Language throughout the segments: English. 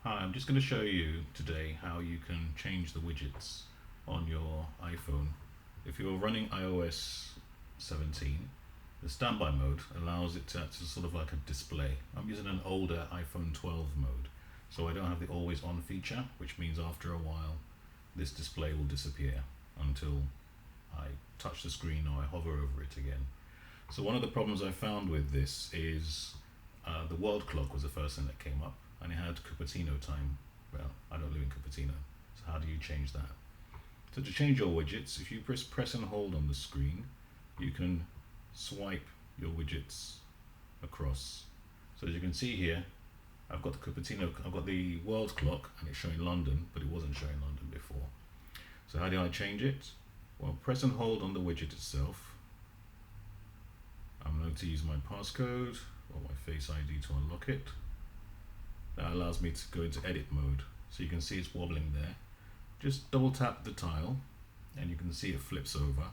Hi, I'm just going to show you today how you can change the widgets on your iPhone. If you're running iOS 17, the standby mode allows it to act as sort of like a display. I'm using an older iPhone 12 mode, so I don't have the always on feature, which means after a while this display will disappear until I touch the screen or I hover over it again. So one of the problems I found with this is the world clock was the first thing that came up, and it had Cupertino time. Well, I don't live in Cupertino, so how do you change that? So to change your widgets, if you press and hold on the screen, you can swipe your widgets across. So as you can see here, I've got the Cupertino, I've got the world clock, and it's showing London, but it wasn't showing London before. So how do I change it? Well, press and hold on the widget itself. I'm going to use my passcode or my Face ID to unlock it. That allows me to go into edit mode. So you can see it's wobbling there. Just double tap the tile and you can see it flips over.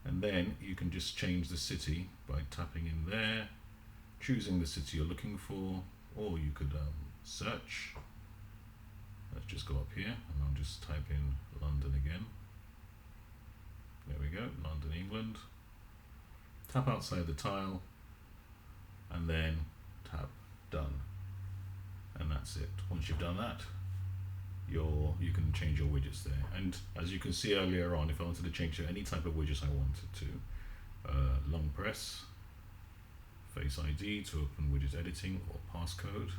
And then you can just change the city by tapping in there, choosing the city you're looking for, or you could search. Let's just go up here and I'll just type in London again. There we go, London, England. Tap outside the tile and then tap done. And that's it. Once you've done that, you can change your widgets there. And as you can see earlier on, if I wanted to change to any type of widgets I wanted to, long press, Face ID to open widget editing or passcode.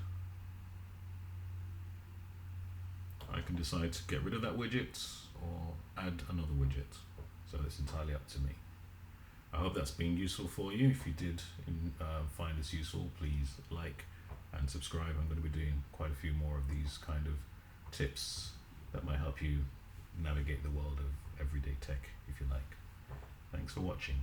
I can decide to get rid of that widget or add another widget. So it's entirely up to me. I hope that's been useful for you. If you did find this useful, please like and subscribe. I'm going to be doing quite a few more of these kind of tips that might help you navigate the world of everyday tech, if you like. Thanks for watching.